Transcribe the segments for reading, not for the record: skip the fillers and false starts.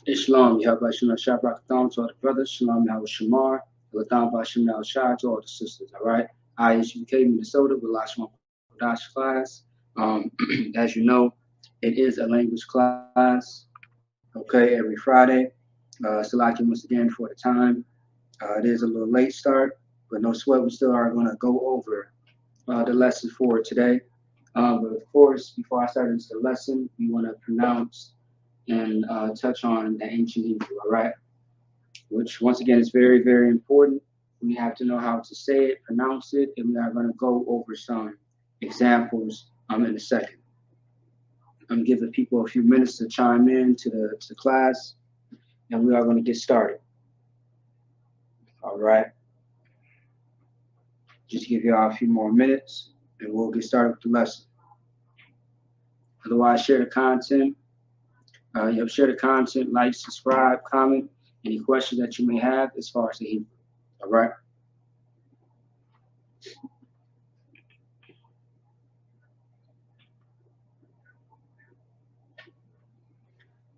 Islam, Yahabashim Shabrak to all the brothers, Shalom Yahweh Shamar, Latham Bashim Al Shah to all the sisters, all right? ISUK Minnesota with Lashawan Qadash class. As you know, it is a language class, okay, every Friday. Salaki once again for the time. It is a little late start, but no sweat, we still are going to go over the lesson for today. But of course, before I start into the lesson, we want to pronounce and touch on the ancient Hebrew, all right? Which, once again, is very, very important. We have to know how to say it, pronounce it, and we are going to go over some examples in a second. I'm giving people a few minutes to chime in to the class, and we are going to get started. All right. Just give y'all a few more minutes, and we'll get started with the lesson. Otherwise, share the content. Share the content, like, subscribe, comment, any questions that you may have as far as the Hebrew. All right.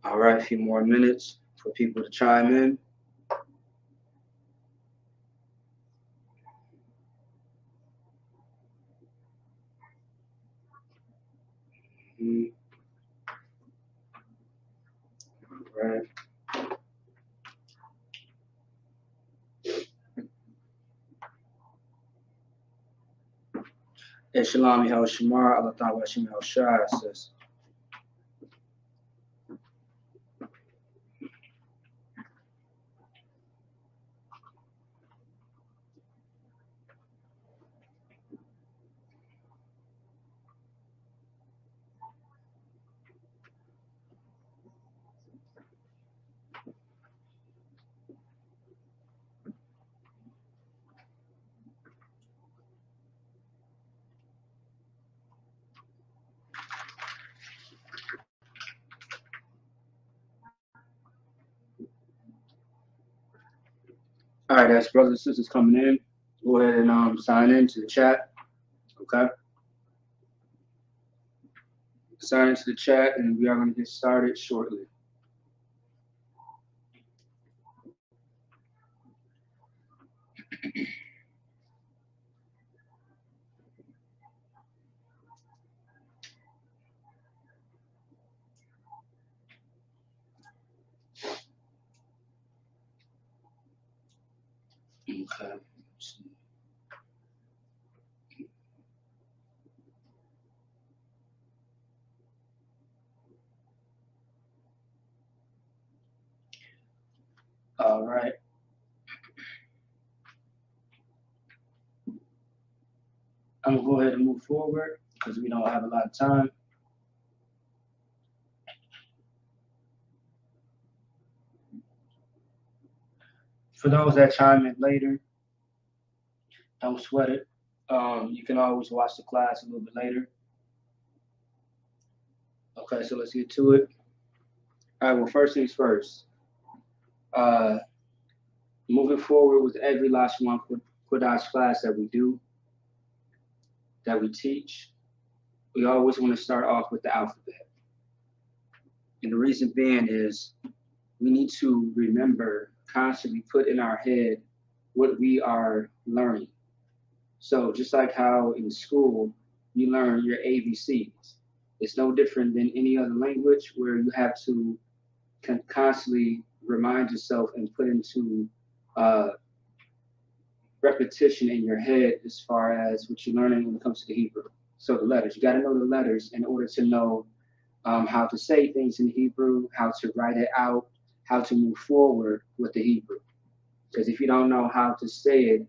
All right, a few more minutes for people to chime in. All right. Shalom Yahweh Shamar, Allah Ta'ala Shem El Shah says. All right, that's brothers and sisters coming in. Go ahead and sign in to the chat. Okay. Sign into the chat, and we are going to get started shortly. Okay. All right. I'm going to go ahead and move forward because we don't have a lot of time. For those that chime in later, don't sweat it. You can always watch the class a little bit later. Okay, so let's get to it. All right, well, first things first. Moving forward with every Lashawan Qadash class that we do, that we teach, we always want to start off with the alphabet. And the reason being is we need to remember, constantly put in our head what we are learning. So just like how in school you learn your ABCs, it's no different than any other language where you have to constantly remind yourself and put into repetition in your head as far as what you're learning when it comes to the Hebrew. So the letters, you got to know the letters in order to know how to say things in Hebrew, how to write it out, how to move forward with the Hebrew. Because if you don't know how to say it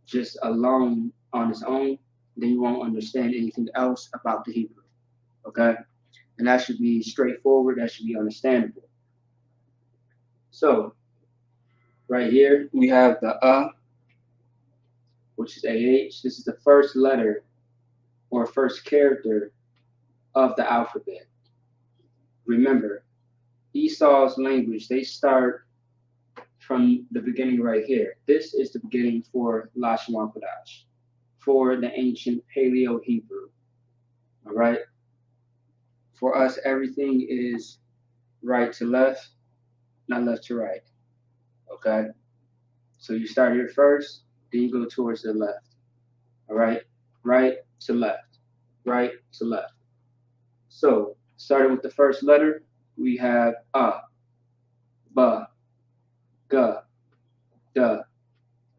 just alone on its own, then you won't understand anything else about the Hebrew. Okay? And that should be straightforward, that should be understandable. So, right here, we have the which is AH. This is the first letter or first character of the alphabet. Remember, Esau's language, they start from the beginning right here. This is the beginning for Lashawan Qadash, for the ancient Paleo Hebrew. All right? For us, everything is right to left, not left to right. Okay? So you start here first, then you go towards the left. All right? Right to left, right to left. So, starting with the first letter, we have ba, ga, da,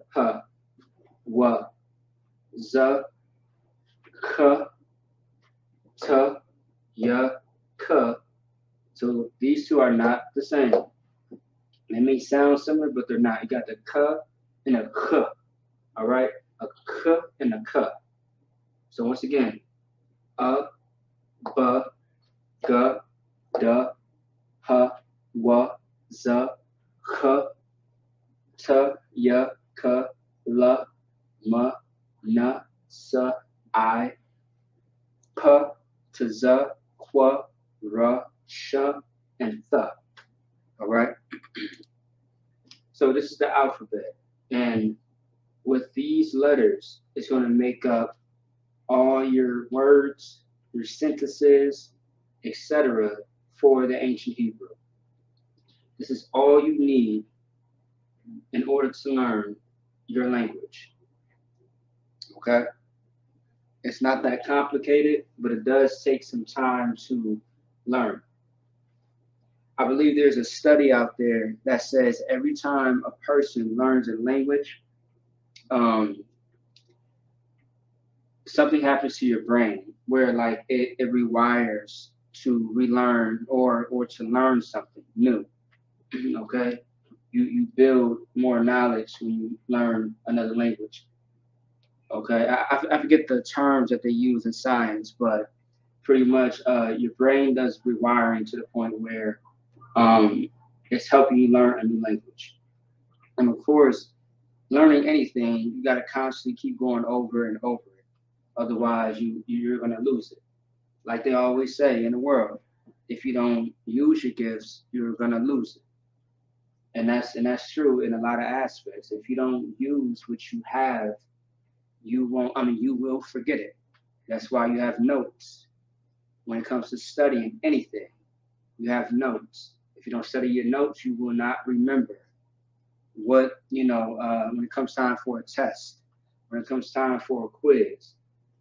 ha, wa, za, ka, ta, ya, ka. So these two are not the same. They may sound similar, but they're not. You got the ka and a k. All right? A k and a k. So once again, ba, ga, da, ha, wa, za, ka, ta, ya, ka, la, ma, na, sa, I, pa, ta, za, qua, ra, sha, and tha. All right? So this is the alphabet. And with these letters, it's going to make up all your words, your sentences, etc. for the ancient Hebrew. This is all you need in order to learn your language. Okay? It's not that complicated, but it does take some time to learn. I believe there's a study out there that says every time a person learns a language, something happens to your brain where like it rewires to relearn or to learn something new. Okay? You build more knowledge when you learn another language. Okay, I forget the terms that they use in science, but pretty much your brain does rewiring to the point where it's helping you learn a new language. And of course, learning anything, you got to constantly keep going over and over it. Otherwise, you're going to lose it. Like they always say in the world, if you don't use your gifts, you're going to lose it. And that's true in a lot of aspects. If you don't use what you have, you won't. I mean, you will forget it. That's why you have notes. When it comes to studying anything, you have notes. If you don't study your notes, you will not remember what when it comes time for a test, when it comes time for a quiz,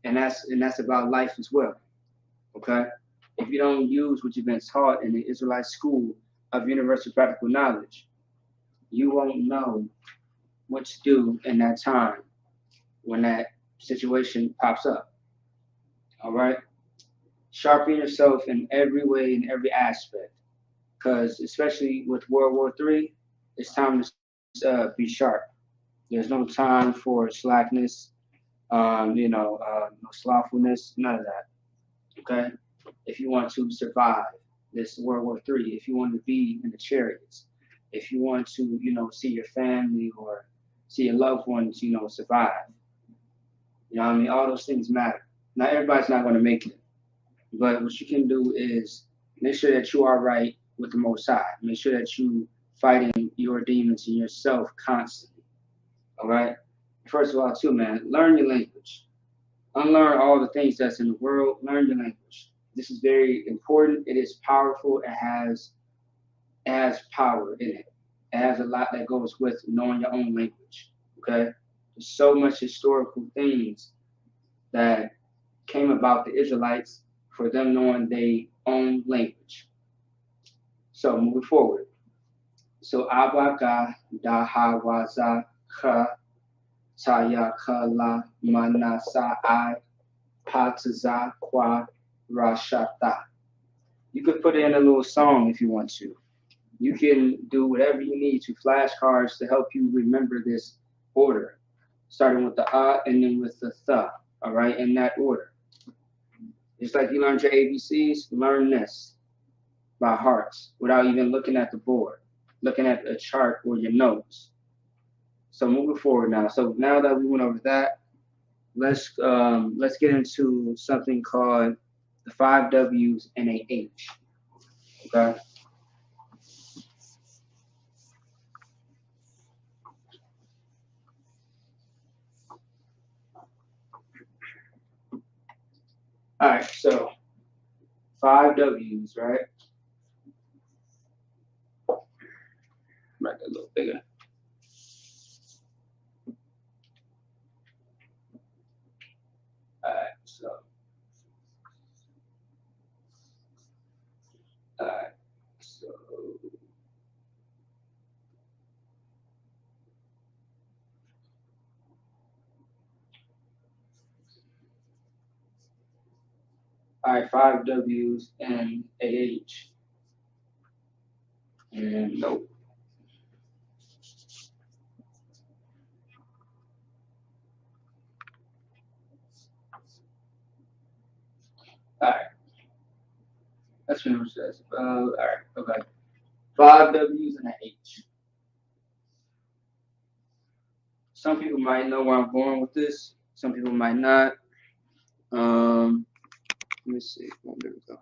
and that's about life as well. Okay, if you don't use what you've been taught in the Israelite school of universal practical knowledge, you won't know what to do in that time when that situation pops up. All right, sharpen yourself in every way, in every aspect, because especially with World War III, it's time to be sharp. There's no time for slackness, no slothfulness, none of that. Okay, if you want to survive this World War III, if you want to be in the chariots, if you want to, see your family or see your loved ones, survive. I mean, all those things matter. Not everybody's not going to make it, but what you can do is make sure that you are right with the Most High. Make sure that you fighting your demons and yourself constantly. All right. First of all, too, man, learn your language. Unlearn all the things that's in the world. Learn your language. This is very important. It is powerful. It has power in it. It has a lot that goes with knowing your own language. Okay. There's so much historical things that came about the Israelites for them knowing their own language. So moving forward. So Abaga Dahawaza Ka Tayakala Manasai Pataza Kwa Rashata. You could put in a little song if you want to. You can do whatever you need to flashcards to help you remember this order, starting with the and then with the th. All right, in that order. Just like you learned your ABCs, learn this by heart without even looking at the board, looking at a chart or your notes. So moving forward now. So now that we went over that, let's get into something called the 5 W's and a H. Okay. All right. So 5 W's, right? Make that a little bigger. All right. So all right. So all right. 5 W's and a H. And nope. All right. That's what it says. All right. Okay. 5 W's and a H. Some people might know where I'm going with this. Some people might not. Let me see. Oh, there we go.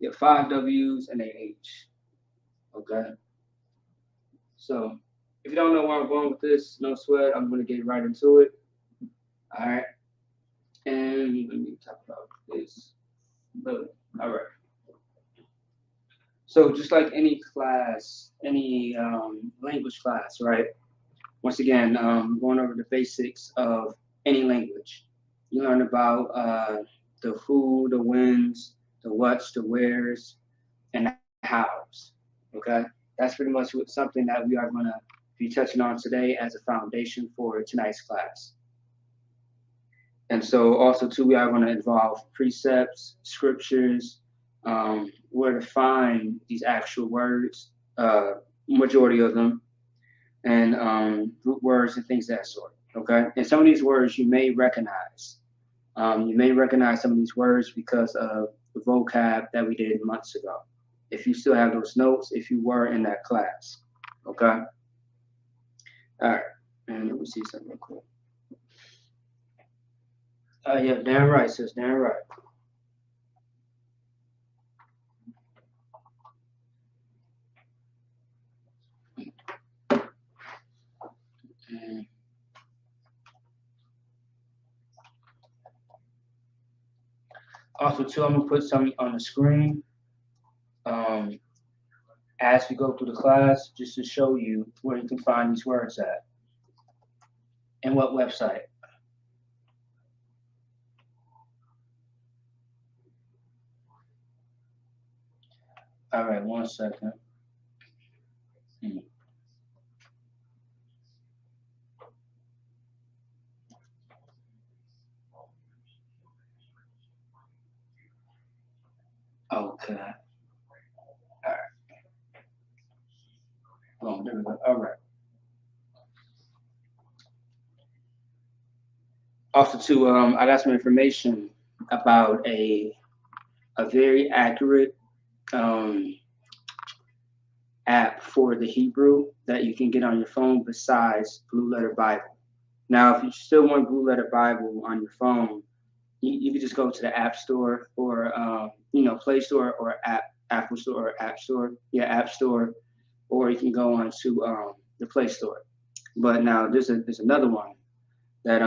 Yeah, 5 W's and a H. Okay. So if you don't know where I'm going with this, no sweat. I'm going to get right into it. All right. And let me talk about this. All right. So just like any class, any language class, right? Once again, going over the basics of any language. You learn about the who, the whens, the whats, the wheres, and the hows. Okay, that's pretty much something that we are going to be touching on today as a foundation for tonight's class. And so also too, we are going to involve precepts, scriptures, where to find these actual words, majority of them, and root words and things of that sort. Okay, and some of these words you may recognize. You may recognize some of these words because of the vocab that we did months ago. If you still have those notes, if you were in that class. Okay. All right. And let me see something real quick. Yeah, damn right, sis. Damn right. And also, too, I'm gonna put something on the screen um, as we go through the class, just to show you where you can find these words at and what website. All right, 1 second. Hmm. Okay. All right. Oh, there we go. All right. Also, too, I got some information about a very accurate um, app for the Hebrew that you can get on your phone besides Blue Letter Bible. Now, if you still want Blue Letter Bible on your phone, you can just go to the App Store or Play Store or Apple Store or App Store. Yeah, App Store, or you can go on to the Play Store. But now there's another one that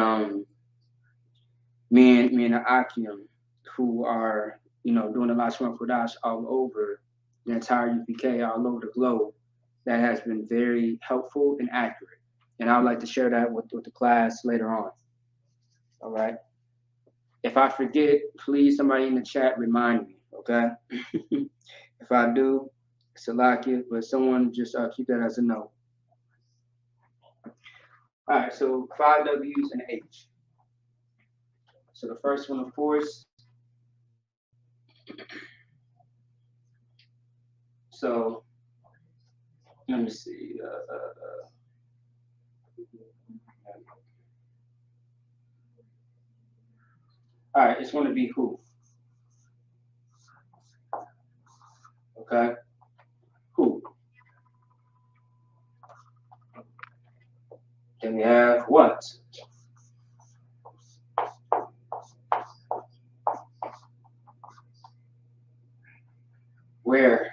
me and Akim, who are doing the Lashawan Qadash all over the entire UPK, all over the globe, that has been very helpful and accurate. And I would like to share that with the class later on. All right. If I forget, please somebody in the chat remind me. Okay. If I do, Salakia, but someone just keep that as a note. All right, so 5 W's and an H. So the first one, of course, so let me see. All right, it's going to be who. Okay, who. Then we have what. Where.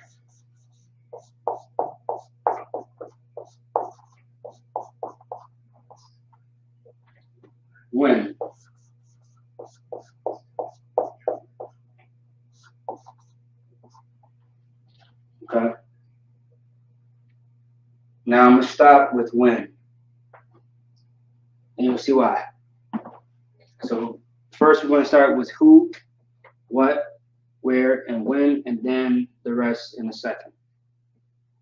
When. Okay. Now I'm going to stop with when. And you'll see why. So first we're going to start with who, what, where, and when, and then the rest in a second.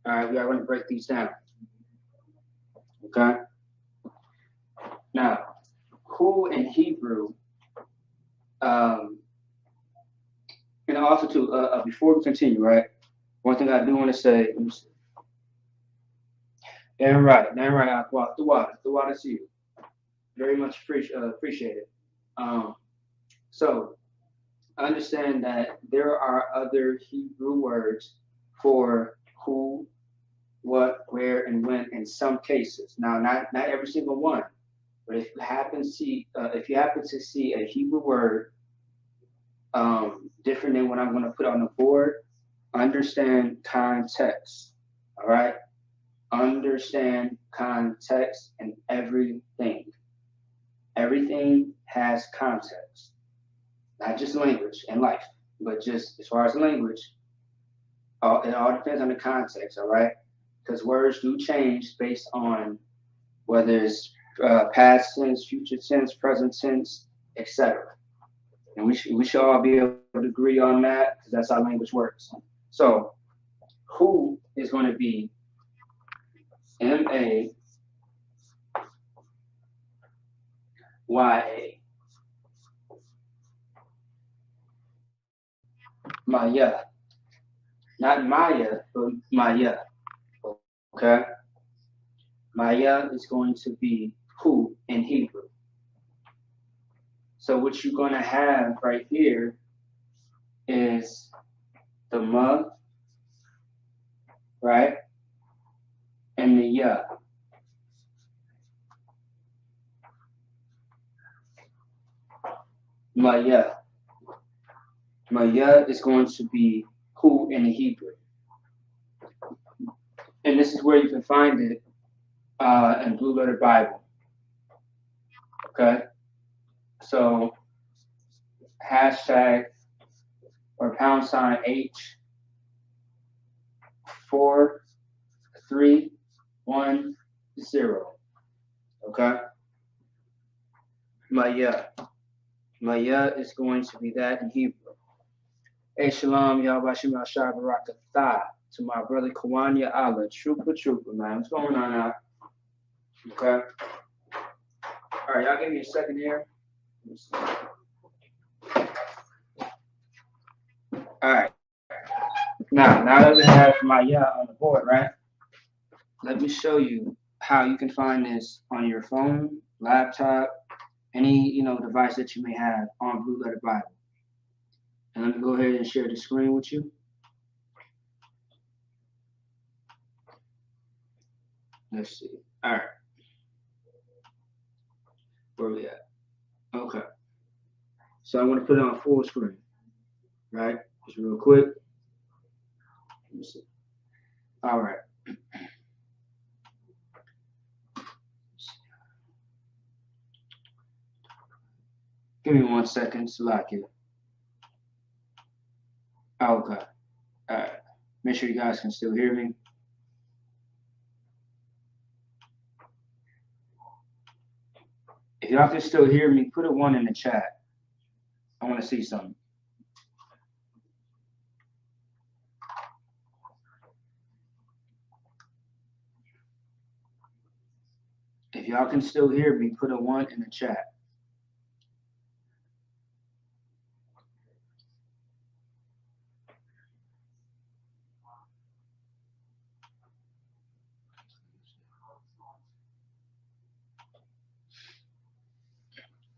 All right, we are going to break these down. Okay. Now, who in Hebrew, and also too, before we continue, right? One thing I do want to say, damn right, Aqua, the water to you. Very much appreciate it. So understand that there are other Hebrew words for who, what, where, and when in some cases. Now, not every single one, but if you happen to see a Hebrew word different than what I'm going to put on the board, understand context. All right, understand context and everything. Everything has context, not just language and life, but just as far as language, it all depends on the context. All right, because words do change based on whether it's past tense, future tense, present tense, etc. And we should all be able to agree on that because that's how language works. So, who is going to be M-A-Y-A, Maya, not Maya, but Maya. Okay, Maya is going to be who in Hebrew. So what you're going to have right here is the ma, right, and the ya. Maya. Maya is going to be who in the Hebrew. And this is where you can find it in Blue Letter Bible. Okay? So hashtag or # H 4310. Okay? Maya. Maya is going to be that in Hebrew. Hey, shalom, Yahweh Shai Barakatah. To my brother Kawanya Allah. Trooper, man. What's going on now? Okay. All right, y'all give me a second here. All right. Now that we have Maya on the board, right? Let me show you how you can find this on your phone, laptop, any device that you may have on Blue Letter Bible. And let me go ahead and share the screen with you. Let's see. All right. Where we at? Okay. So I'm going to put it on full screen, right? Just real quick. Let me see. All right. Give me 1 second to lock it. Okay. All right. Make sure you guys can still hear me. If y'all can still hear me, put a 1 in the chat. I want to see something. If If y'all can still hear me, put a 1 in the chat.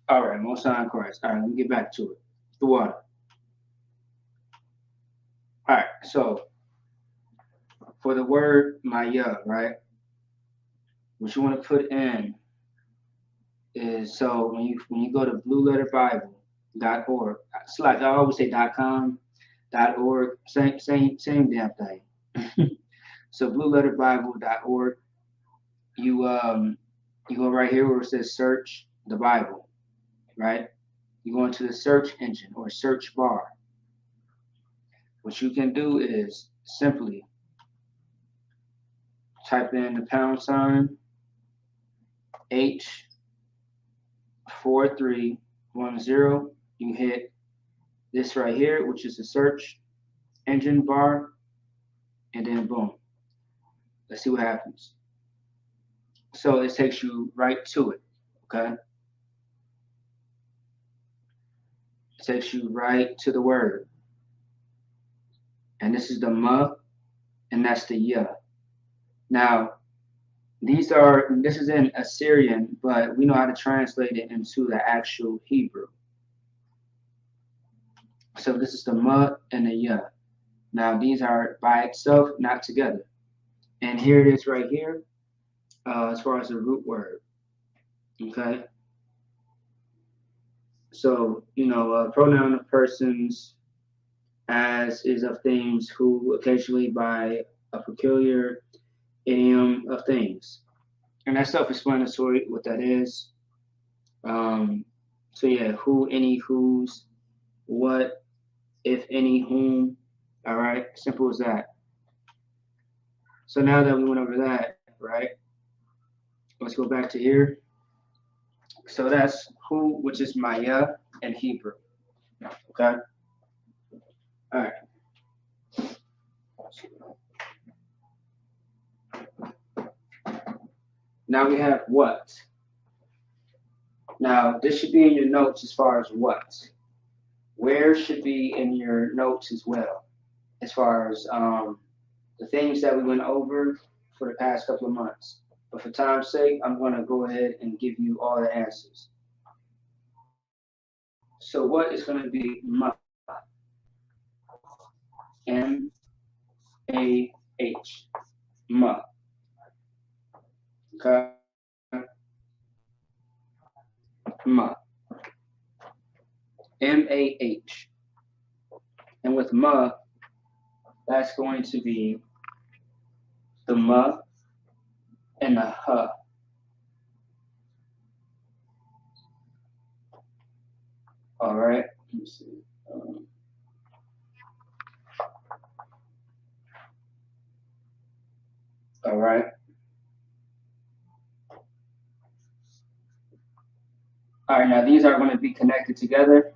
All right, Most High in Christ. All right, let me get back to it. The water. All right, so for the word Maya, right? What you want to put in is, so when you go to blueletterbible.org, I always say .com, .org, same damn thing. So blueletterbible.org, you go right here where it says search the Bible, right? You go into the search engine or search bar. What you can do is simply type in the # H4310. You hit this right here, which is the search engine bar, and then boom. Let's see what happens. So it takes you right to it, okay? It takes you right to the word. And this is the ma, and that's the ya. Now, this is in Assyrian, but we know how to translate it into the actual Hebrew. So this is the ma and the ya. Now, these are by itself, not together. And here it is right here, as far as the root word, okay? So, pronoun of persons, as is of things, who, occasionally by a peculiar idiom of things. And that's self-explanatory what that is. So yeah, who, any, whose, what, if any, whom. All right, simple as that. So now that we went over that, right, let's go back to here. So that's who, which is Maya in Hebrew. Okay. All right. Now we have what. Now this should be in your notes as far as what. Where should be in your notes as well, as far as the things that we went over for the past couple of months. But for time's sake, I'm going to go ahead and give you all the answers. So what is going to be ma? M-A-H. Ma. Okay? Ma. M-A-H. And with ma, that's going to be the ma and the ha. All right. Let me see. All right. All right. Now these are going to be connected together.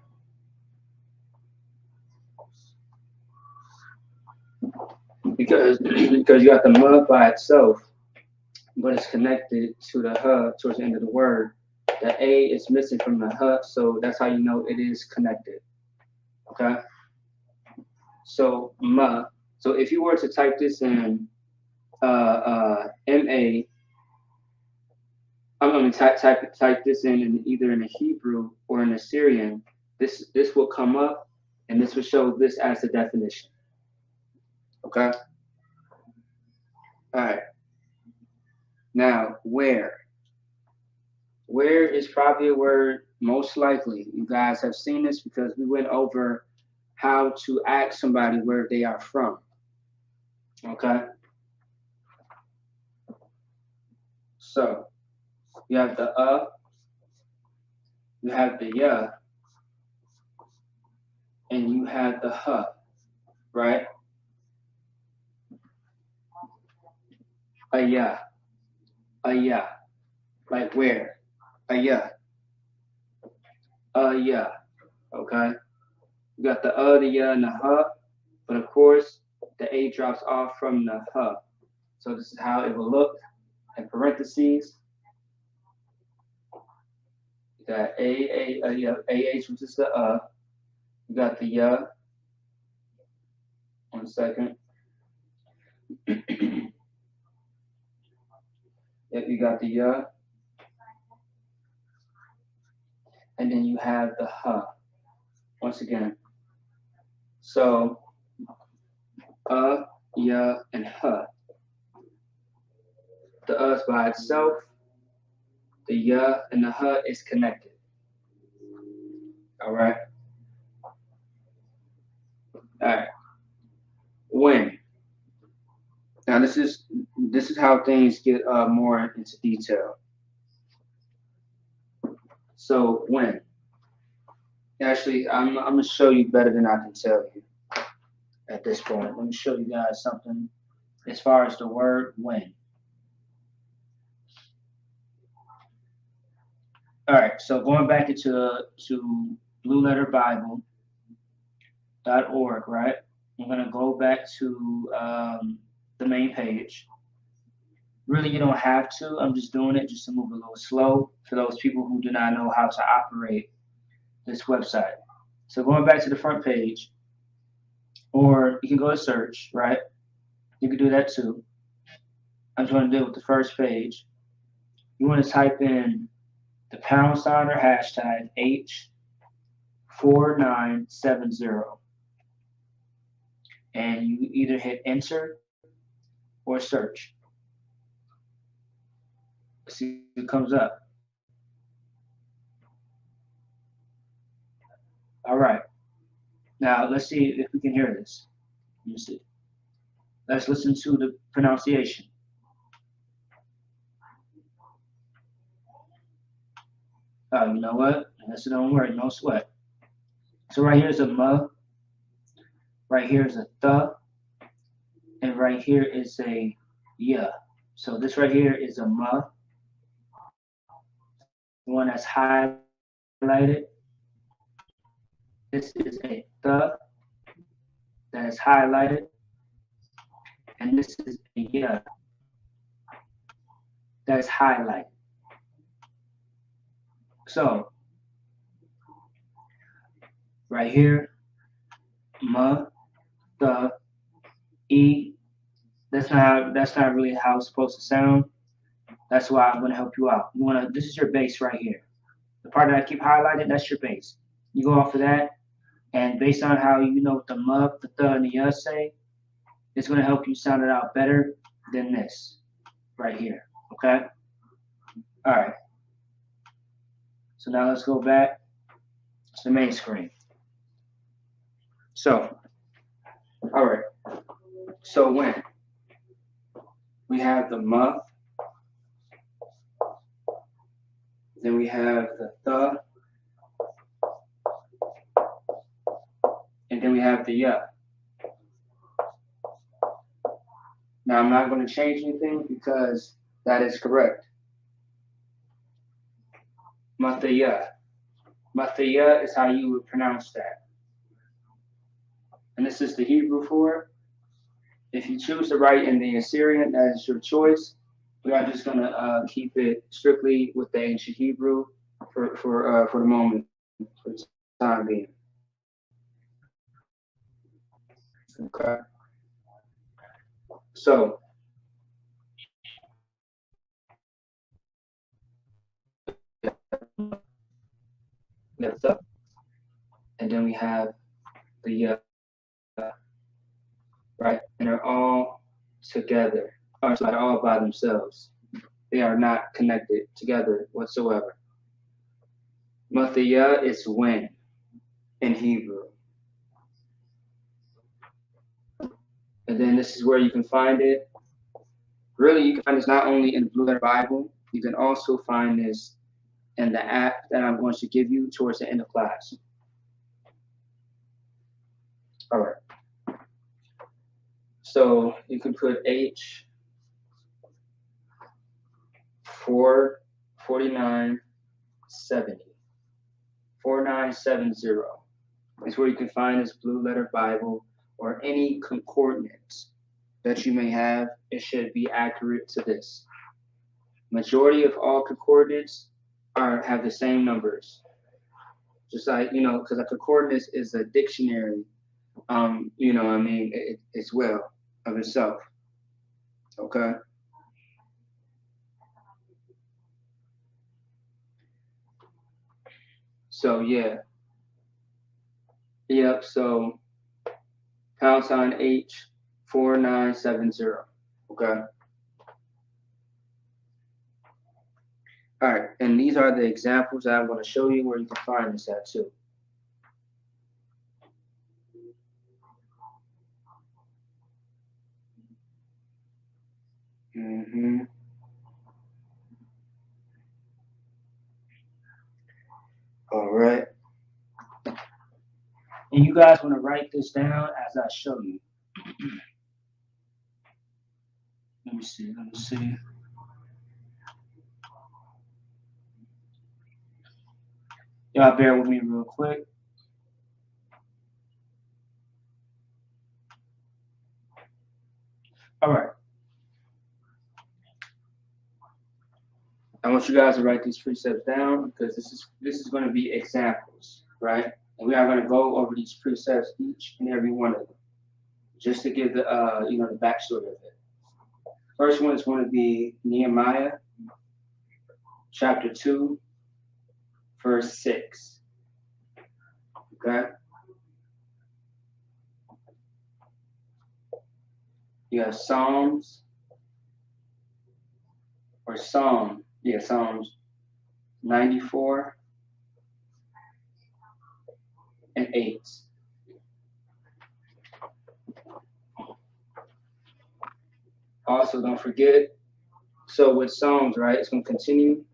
Because you got the ma by itself, but it's connected to the ha towards the end of the word. The A is missing from the ha, so that's how you know it is connected. Okay? So ma. So if you were to type this in M-A, I'm going to type this in either in the Hebrew or in the Syrian, this will come up, and this will show this as the definition. Okay? All right. Now, where? Where is probably a word most likely. You guys have seen this because we went over how to ask somebody where they are from. Okay? So, you have the you have the ya, and you have the ha, right? Ya, like where? Ya, ya, okay? You got the ya, and the ha, but of course, the A drops off from the ha. So this is how it will look in parentheses. You got AH, which is the You got the ya. 1 second. Yep, you got the ya. And then you have the ha. Once again. So, ya, and ha. The is by itself. The ya and the ha is connected. All right. All right. When. Now this is how things get more into detail. So when. Actually, I'm gonna show you better than I can tell you at this point. Let me show you guys something as far as the word when. All right, so going back into blueletterbible.org, right? I'm gonna go back to the main page. Really, you don't have to. I'm just doing it just to move a little slow for those people who do not know how to operate this website. So going back to the front page, or you can go to search, right? You can do that too. I'm just going to deal with the first page. You want to type in the # or hashtag H4970. And you either hit enter or search. See what comes up. All right. Now let's see if we can hear this. Let me see. Let's listen to the pronunciation. You know what? That's don't worry, no sweat. So right here is a M, right here is a th, and right here is a y. So this right here is a M, the one that's highlighted. This is a th that is highlighted, and this is a y that is highlighted. So right here, M, th, e. That's not really how it's supposed to sound. That's why I'm gonna help you out. This is your base right here. The part that I keep highlighted, that's your base. You go off of that, and based on how you know what the M, the th, and the y say, it's gonna help you sound it out better than this right here. Okay? All right. So now let's go back to the main screen. So, all right. So when we have the M, then we have the th, and then we have the y. Now I'm not going to change anything because that is correct. Mathiya. Mathiya is how you would pronounce that. And this is the Hebrew for it. If you choose to write in the Assyrian, that is your choice. We are just going to keep it strictly with the ancient Hebrew for the moment, for the time being. Okay. So, lift up, and then we have the right, and they're all together, or they're all by themselves. They are not connected together whatsoever. Mathiya is when in Hebrew. And then this is where you can find it. Really, you can find this not only in the Blue Letter Bible, you can also find this in the app that I'm going to give you towards the end of class. All right. So you can put H 4970. 4970 is where you can find this Blue Letter Bible or any concordance that you may have. It should be accurate to this. Majority of all concordance have the same numbers. Just like, because a concordance is a dictionary, I mean, as well of itself. Okay. So yeah. Yep. So # H 4970. Okay. All right. And these are the examples that I'm going to show you where you can find this at too. All right. And you guys want to write this down as I show you. Let me see. Let me see. Y'all bear with me real quick. All right. I want you guys to write these precepts down because this is going to be examples, right? And we are going to go over these precepts, each and every one of them, just to give the the backstory of it. First one is going to be Nehemiah, chapter 2, verse 6. Okay. You have Psalms Psalms 94 and 8. Also, don't forget, so with Psalms, right, it's going to continue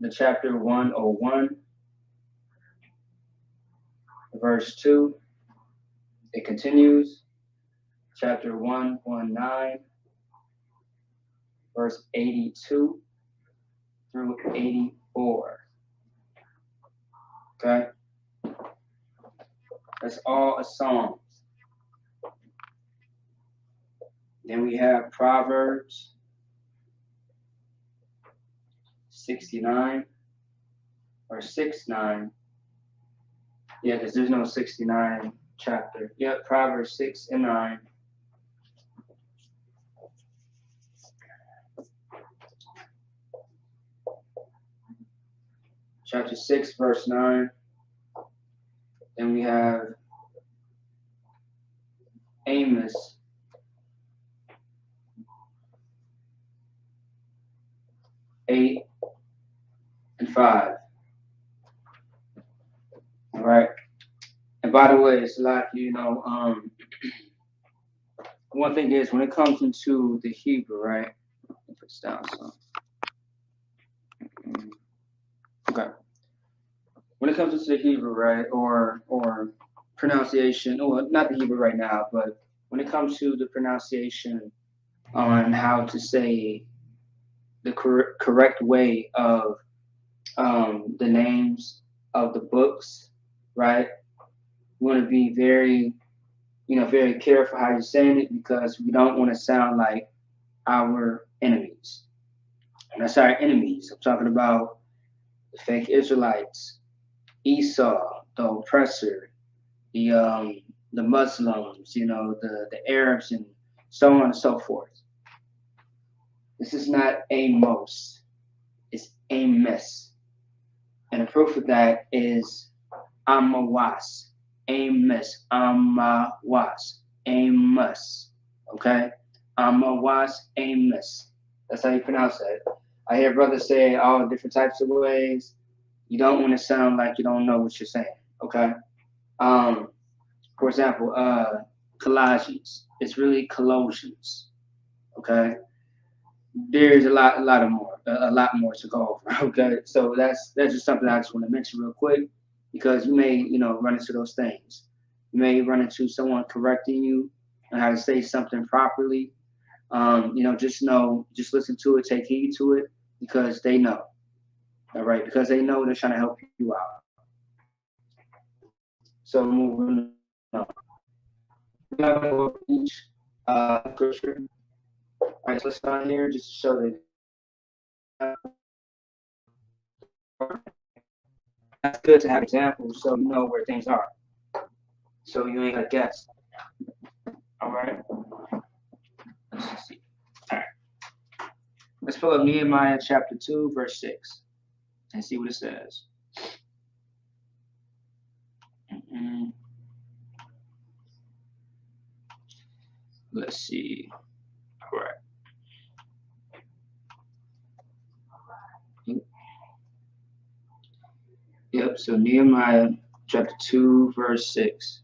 the chapter 101, verse 2. It continues, chapter 119, verse 82 through 84. Okay? That's all a Psalms. Then we have Proverbs 69 or 6:9. Yeah, because there's no 69 chapter. Yep, Proverbs 6 and 9. Chapter 6, verse 9. Then we have Amos 8 and 5. All right. And by the way, it's like, one thing is when it comes into the Hebrew, right? Let me put this down. So. Okay. When it comes into the Hebrew, right, or pronunciation, well, not the Hebrew right now, but when it comes to the pronunciation on how to say the correct way of the names of the books, right? You want to be very, very careful how you're saying it because we don't want to sound like our enemies. And that's our enemies. I'm talking about the fake Israelites, Esau, the oppressor, the Muslims, the Arabs, and so on and so forth. This is not Amos, it's Amos. And the proof of that is Amawas. Amos, Amawas, Amos. Okay? Amawas, Amos. That's how you pronounce that. I hear brothers say all different types of ways. You don't want to sound like you don't know what you're saying. Okay? For example, Colossians. It's really Colossians. Okay? There's a lot more to go over. Okay, so that's just something I just want to mention real quick because you may run into those things. You may run into someone correcting you on how to say something properly. Just listen to it, take heed to it because they know. All right, because they know they're trying to help you out. So moving on. We're going to go over each scripture. All right, so let's start here just to show that That's good to have examples so you know where things are. So you ain't got to guess. All right. Let's see. All right. Let's pull up Nehemiah chapter 2, verse 6 and see what it says. Let's see. All right. Yep. So Nehemiah chapter 2, verse 6.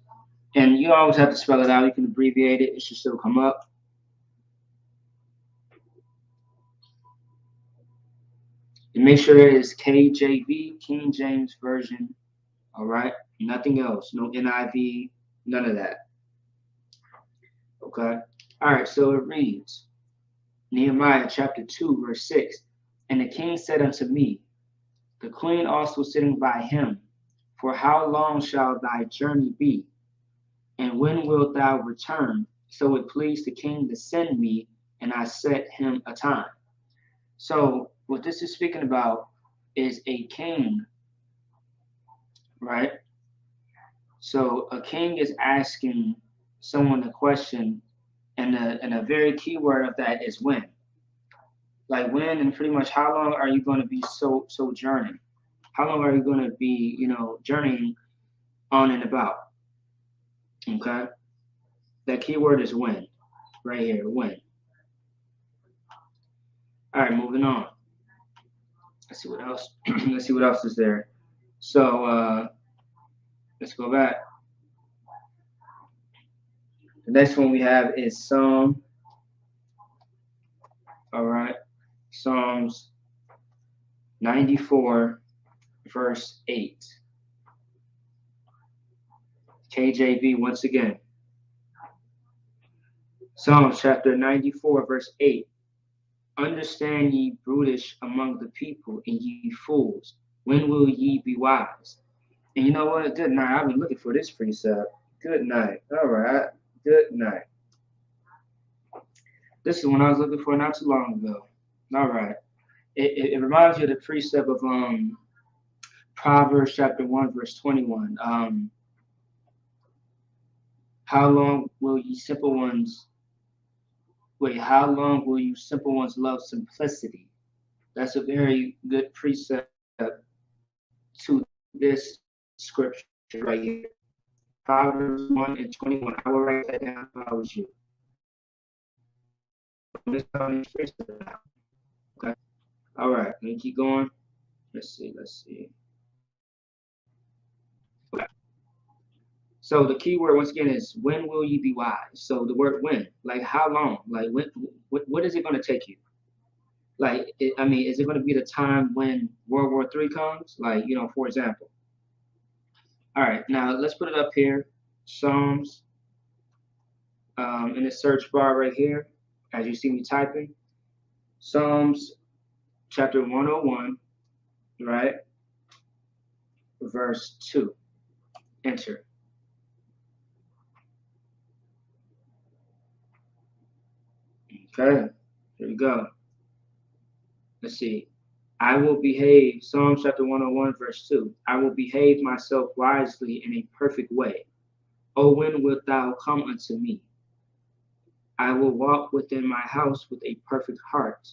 And you always have to spell it out. You can abbreviate it. It should still come up. And make sure it is KJV, King James Version. All right. Nothing else. No NIV. None of that. Okay. All right. So it reads Nehemiah chapter 2, verse 6. And the king said unto me, the queen also sitting by him, for how long shall thy journey be? And when wilt thou return? So it pleased the king to send me, and I set him a time. So what this is speaking about is a king, right? So a king is asking someone a question, and a very key word of that is when. Like when and pretty much how long are you going to be sojourning? How long are you going to be, journeying on and about? Okay? That key word is when, right here, when. All right, moving on. Let's see what else. Let's see what else is there. So let's go back. The next one we have is Psalm. All right, Psalms 94, verse 8. KJV once again. Psalms chapter 94, verse 8. Understand ye brutish among the people, and ye fools, when will ye be wise? And you know what? Good night. I've been looking for this precept. Good night. All right. Good night. This is one I was looking for not too long ago. All right. It reminds you of the precept of Proverbs chapter 1, verse 21. How long will you simple ones love simplicity? That's a very good precept to this scripture right here. Proverbs 1 and 21. I will write that down if I was you. Okay. All right. Let me keep going. Let's see. Okay. So the key word once again is when will you be wise? So the word when, like how long? Like when? What is it going to take you? Like is it going to be the time when World War III comes? Like for example. All right. Now let's put it up here. Psalms. In the search bar right here, as you see me typing, Psalms chapter 101, right? Verse 2. Enter. Okay, here we go. Let's see. I will behave, Psalms chapter 101, verse 2. I will behave myself wisely in a perfect way. O when wilt thou come unto me? I will walk within my house with a perfect heart.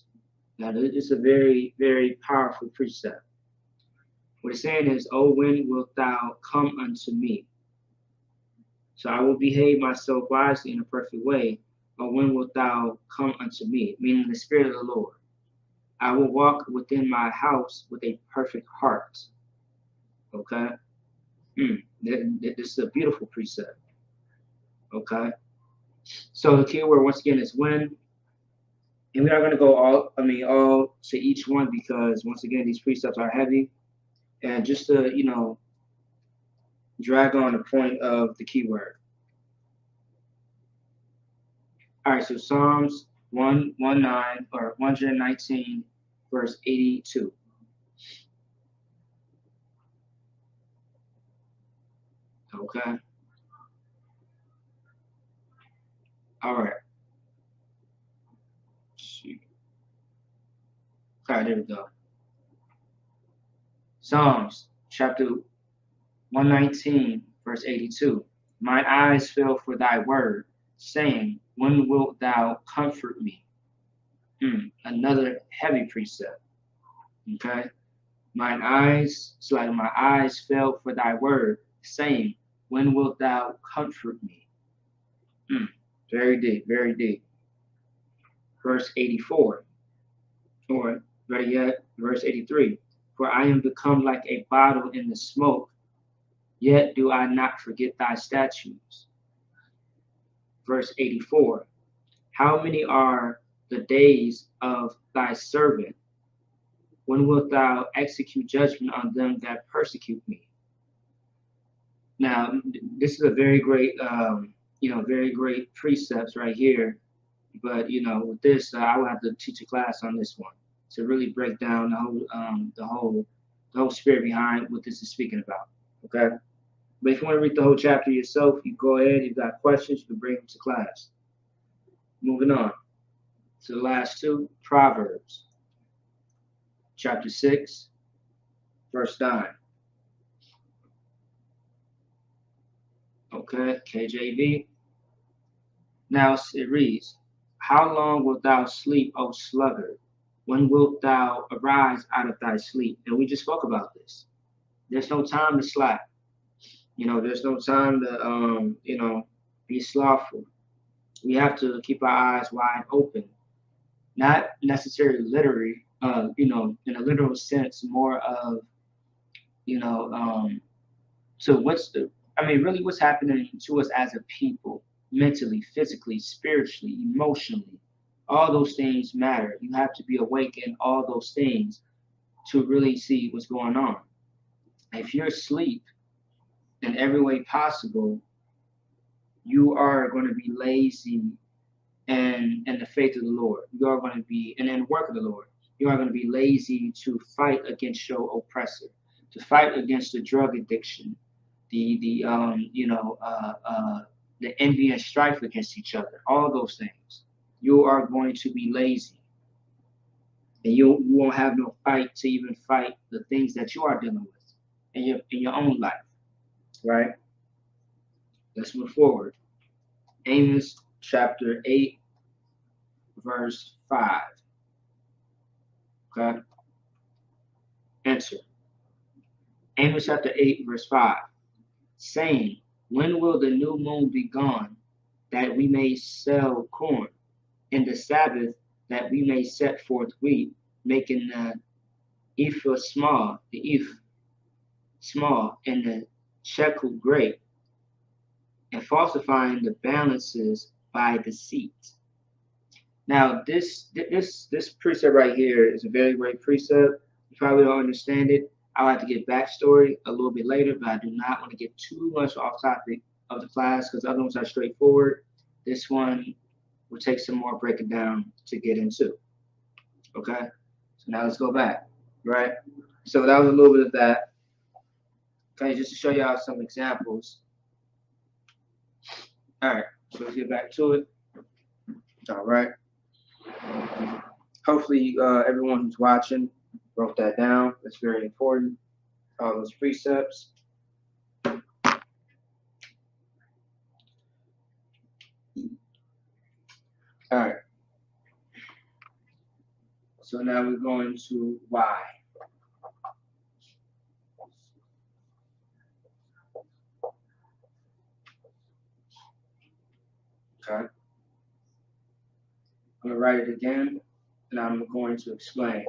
Now, this is a very, very powerful precept. What it's saying is, oh, when wilt thou come unto me? So I will behave myself wisely in a perfect way. Or when wilt thou come unto me? Meaning the Spirit of the Lord. I will walk within my house with a perfect heart. Okay? This is a beautiful precept. Okay? So the key word once again is when. And we are going to go all to each one because once again, these precepts are heavy. And just to, drag on the point of the keyword. All right, so Psalms 119 or 119, verse 82. Okay. All right. Shoot. Okay, there we go. Psalms chapter 119, verse 82. Mine eyes fell for thy word, saying, when wilt thou comfort me? Another heavy precept. Okay. My eyes fell for thy word, saying, when wilt thou comfort me? Very deep, very deep. Verse 84, or better yet, verse 83. For I am become like a bottle in the smoke, yet do I not forget thy statutes. Verse 84. How many are the days of thy servant? When wilt thou execute judgment on them that persecute me? Now, this is a very great, very great precepts right here. But with this, I will have to teach a class on this one to really break down the whole spirit behind what this is speaking about. Okay. But if you want to read the whole chapter yourself, you go ahead. If you've got questions, you can bring them to class. Moving on to the last two, Proverbs, chapter 6, verse 9. Okay, KJV. Now it reads, how long wilt thou sleep, O sluggard? When wilt thou arise out of thy sleep? And we just spoke about this. There's no time to slack. There's no time to, be slothful. We have to keep our eyes wide open. Not necessarily literally, in a literal sense, more of, so really what's happening to us as a people, mentally, physically, spiritually, emotionally. All those things matter. You have to be awake in all those things to really see what's going on. If you're asleep in every way possible, you are going to be lazy in the faith of the Lord. You are going to be, and in the work of the Lord, you are going to be lazy to fight against your oppressor, to fight against the drug addiction, the envy and strife against each other, all those things. You are going to be lazy. And you won't have no fight to even fight the things that you are dealing with in your own life. Right? Let's move forward. Amos chapter 8, verse 5. Okay? Answer. Amos chapter 8, verse 5. Saying, when will the new moon be gone, that we may sell corn, and the Sabbath, that we may set forth wheat, making the ephah small, and the shekel great, and falsifying the balances by deceit. Now, this precept right here is a very great precept. You probably don't understand it. I'll have to get backstory a little bit later, but I do not want to get too much off topic of the class because other ones are straightforward. This one will take some more breaking down to get into. Okay? So now let's go back, right? So that was a little bit of that. Okay, just to show y'all some examples. All right, so let's get back to it. All right. Hopefully, everyone who's watching wrote that down. That's very important. All those precepts. All right. So now we're going to why. Okay. I'm going to write it again, and I'm going to explain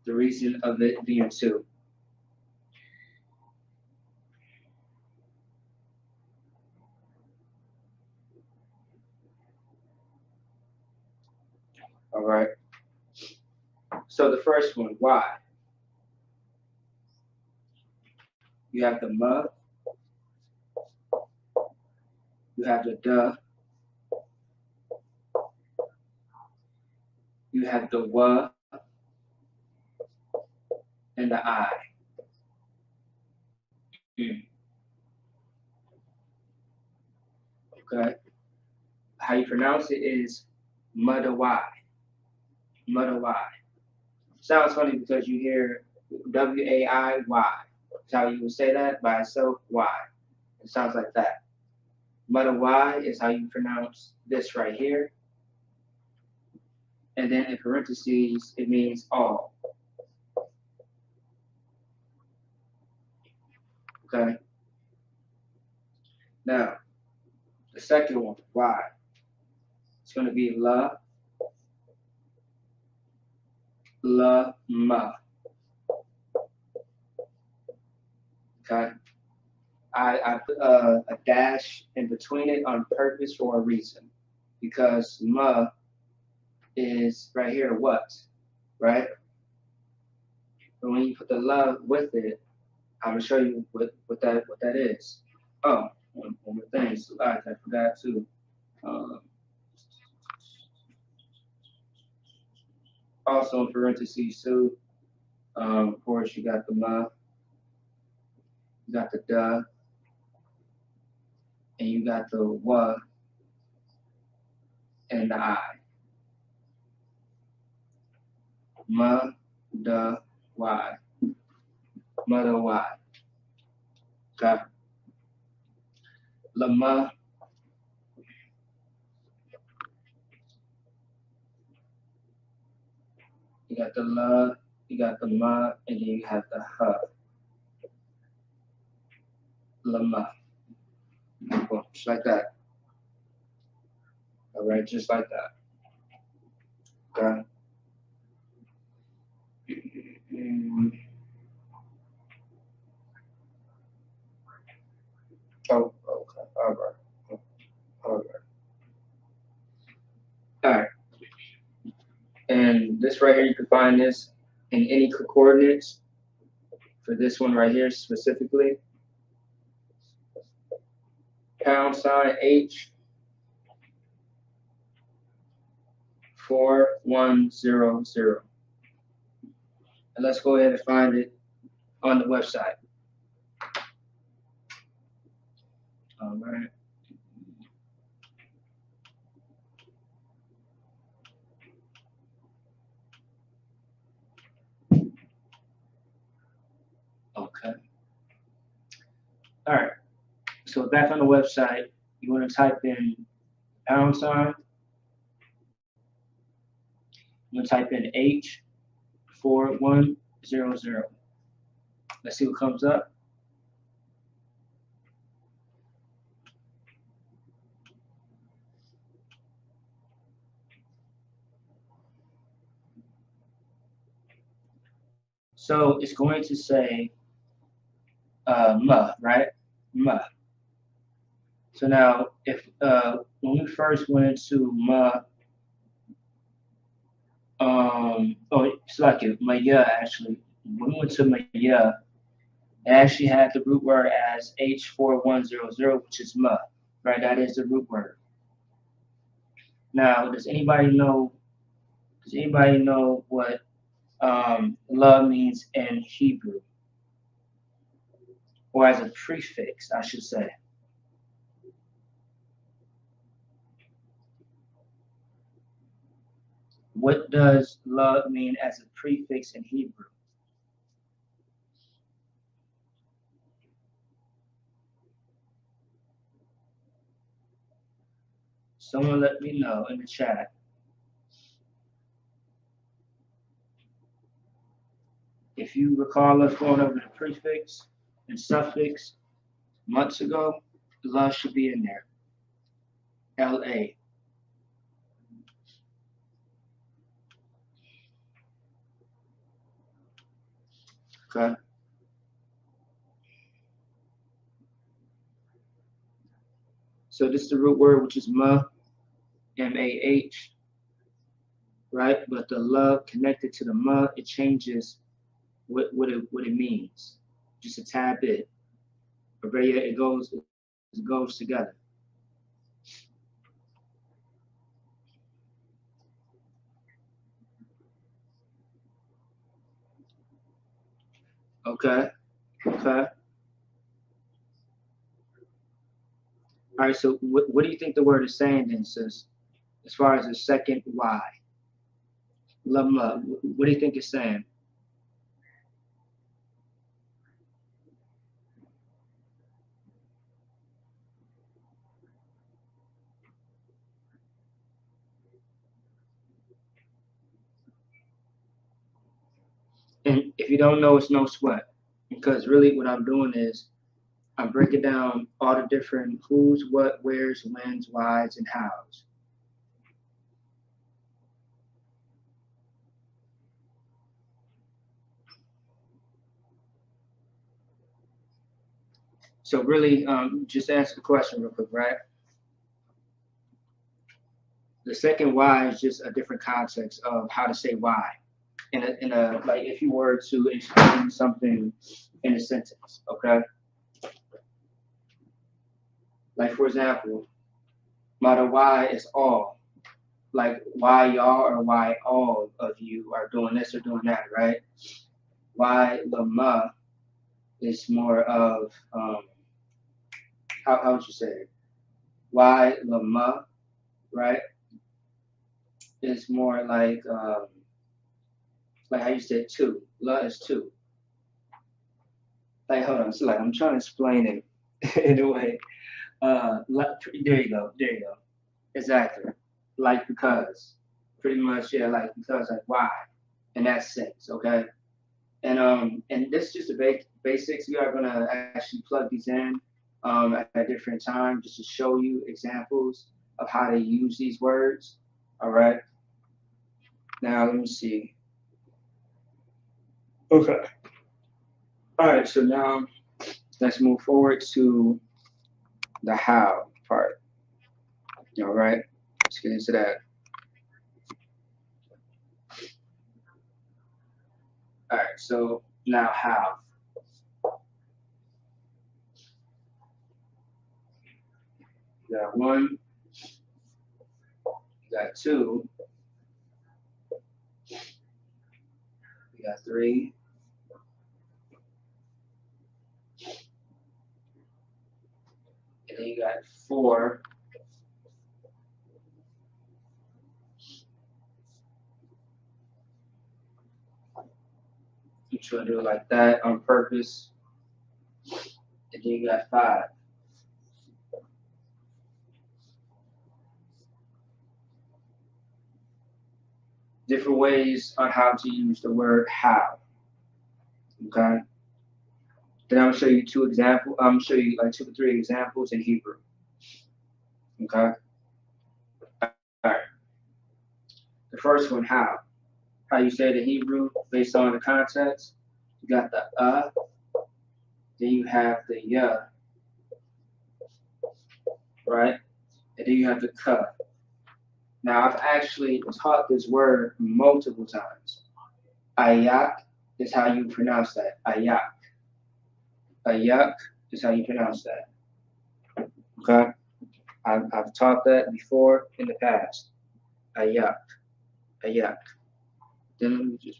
the reason of it being two. All right. So the first one, why? You have the mud. You have the duh. You have the wa and the I. Okay. How you pronounce it is mudawai. Mudawai. Sounds funny because you hear W-A-I-Y. That's how you would say that by itself, Y. It sounds like that. But a Y is how you pronounce this right here. And then in parentheses, it means all. Okay? Now, the second one, Y. It's going to be ma. Okay? I put a dash in between it on purpose for a reason. Because ma is right here, what? Right? But when you put the love with it, I'm gonna show you what that is. Oh, one more thing. So I forgot to. Um, also in parentheses too. Of course, you got the ma, you got the da, and you got the wa and the I. Ma, da, y. Mother, y. Okay. Lama. You got the la, you got the ma, and then you have the ha. Lama. Just like that. All right, just like that. Okay. Oh, okay. All right. All right. All right. And this right here, you can find this in any coordinates for this one right here specifically. #H 4100. And let's go ahead and find it on the website. All right. Okay. All right. So back on the website, you want to type in #. You want to type in H 4100. Let's see what comes up. So it's going to say ma, right? Ma. So now, if when we first went into ma, it's like it, maya actually. When we went to maya, it actually had the root word as H4100, which is ma, right? That is the root word. Now, does anybody know? Does anybody know what love means in Hebrew, or as a prefix, I should say? What does love mean as a prefix in Hebrew? Someone let me know in the chat. If you recall us going over the prefix and suffix months ago, love should be in there. LA. Okay. So this is the root word, which is ma, M-A-H, right? But the love connected to the ma, it changes what it means. Just a tad bit. But yeah, it goes together. Okay. Okay. All right, so what do you think the word is saying then, sis? As far as the second Y. Lama. What do you think it's saying? And if you don't know, it's no sweat. Because really what I'm doing is I'm breaking down all the different who's, what, where's, when's, why's, and how's. So really, just answer the question real quick, right? The second why is just a different context of how to say why. In a like if you were to explain something in a sentence, okay? Like for example, my why is all. Like why y'all or why all of you are doing this or doing that, right? Why lama is more of how would you say it? Why lama, right? Is more like how you said two. La is two. Like hold on, so like I'm trying to explain it in a way. There you go, there you go. Exactly. Like because. Pretty much, yeah, like because like why in that sense, okay? And this is just the basics. We are gonna actually plug these in at a different time just to show you examples of how to use these words. All right. Now let me see. Okay. All right. So now let's move forward to the how part. All right. Let's get into that. All right. So now how. You got one. You got two. You got three. And then you got four. You try to do it like that on purpose. And then you got five. Different ways on how to use the word how. Okay. Then I'm gonna show you two examples. I'm gonna show you like 2 or 3 examples in Hebrew. Okay. All right. The first one, how. How you say it in Hebrew based on the context. You got the then you have the right? And then you have the ka. Now I've actually taught this word multiple times. Ayak is how you pronounce that. Ayak. Ayak is how you pronounce that. Okay? I've taught that before in the past. Ayak. Ayak. Then let me just.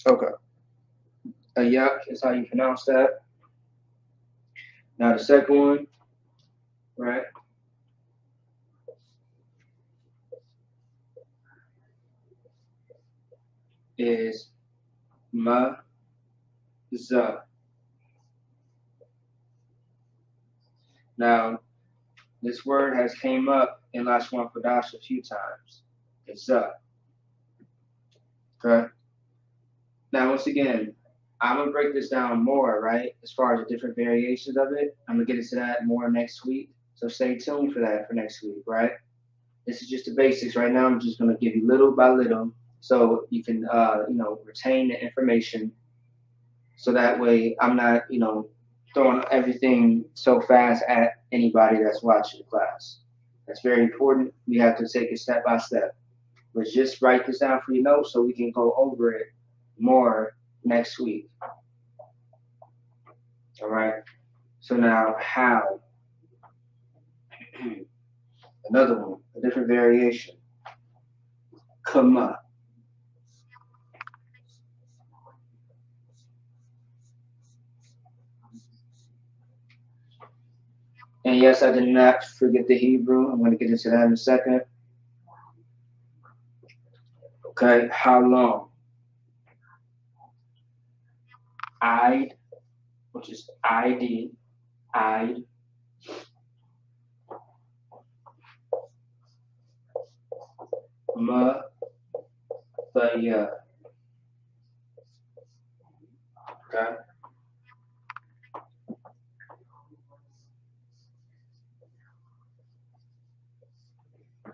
Okay. Ayak is how you pronounce that. Now the second one, right, is ma za. Now this word has came up in Lashawan Qadash a few times. It's za. Okay. Now once again, I'm gonna break this down more, right? As far as the different variations of it. I'm gonna get into that more next week. So stay tuned for that for next week, right? This is just the basics. Right now, I'm just gonna give you little by little so you can retain the information. So that way I'm not, throwing everything so fast at anybody that's watching the class. That's very important. You have to take it step by step. But just write this down for your notes so we can go over it more next week. All right. So now how? Another one, a different variation. Kama. And yes, I did not forget the Hebrew. I'm going to get into that in a second. Okay, how long? I'd, which is ID, I'd. Yeah. Okay.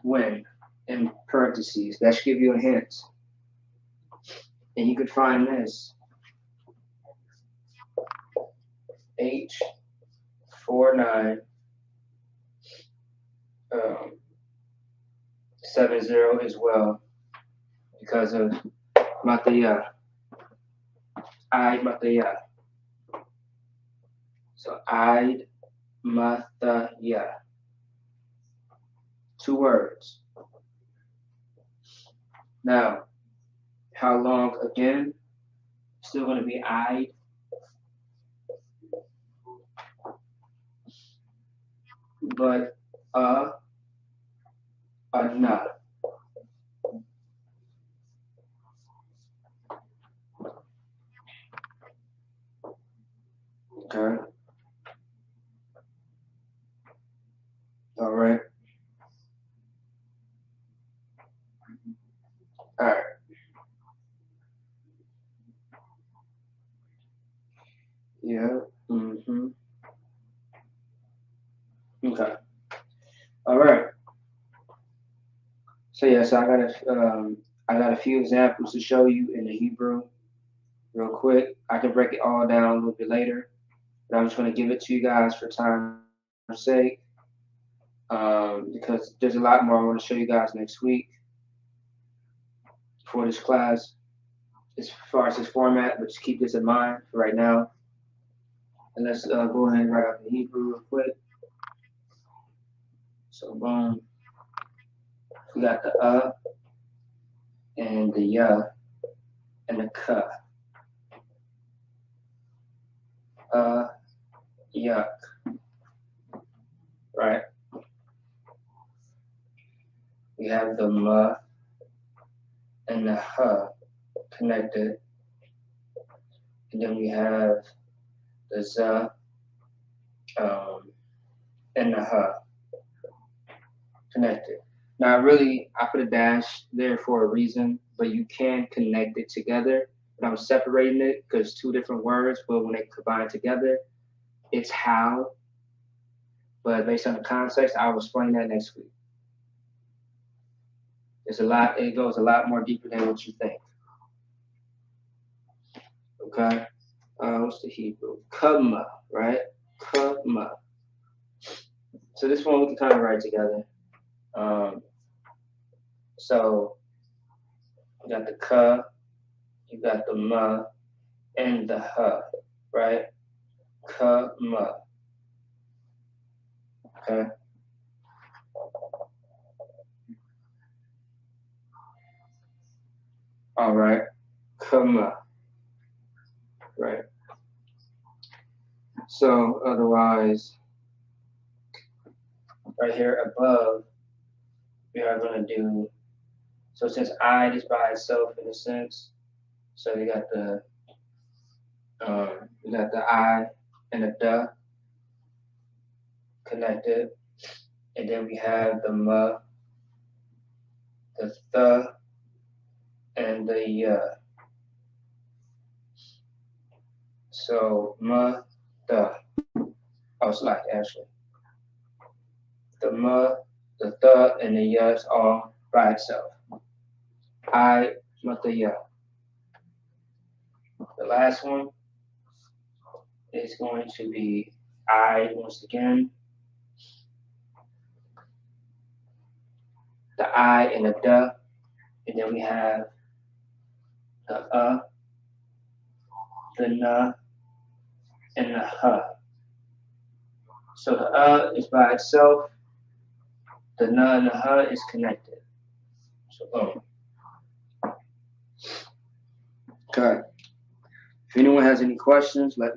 When, in parentheses, that should give you a hint. And you could find this H49 70 as well because of Mataya. I Mataya. So I Mataya. 2 words. Now, how long again? Still going to be I, but na. Okay. All right. All right. Yeah. Mm-hmm. Okay. All right. So yeah, so I got a few examples to show you in the Hebrew real quick. I can break it all down a little bit later, but I'm just going to give it to you guys for time's sake, because there's a lot more I want to show you guys next week for this class as far as this format, but just keep this in mind for right now. And let's go ahead and write out the Hebrew real quick. So boom, we got the and the ya and the ka. Yuck, right? We have the ma and the ha connected, and then we have the za and the ha connected. Now, I put a dash there for a reason, but you can connect it together. But I'm separating it because 2 different words, but when they combine together, it's how. But based on the context, I'll explain that next week. It's a lot. It goes a lot more deeper than what you think. Okay. What's the Hebrew? Kama, right? Kama. So this one we can kind of write together. So you got the ka, you got the ma, and the ha, right? Kama. Okay. All right. Kama. Right. So otherwise, right here above, we are going to do, so since I is by itself in a sense, so we got the I and the da connected, and then we have the ma, the and the ya. So ma, the. Oh, it's like actually. The ma, the and the ya is all by itself. I, ma, the ya. The last one is going to be I once again. The I and the da, and then we have the the na, and the ha. So the is by itself, the na and the ha is connected. So boom. Okay. If anyone has any questions, let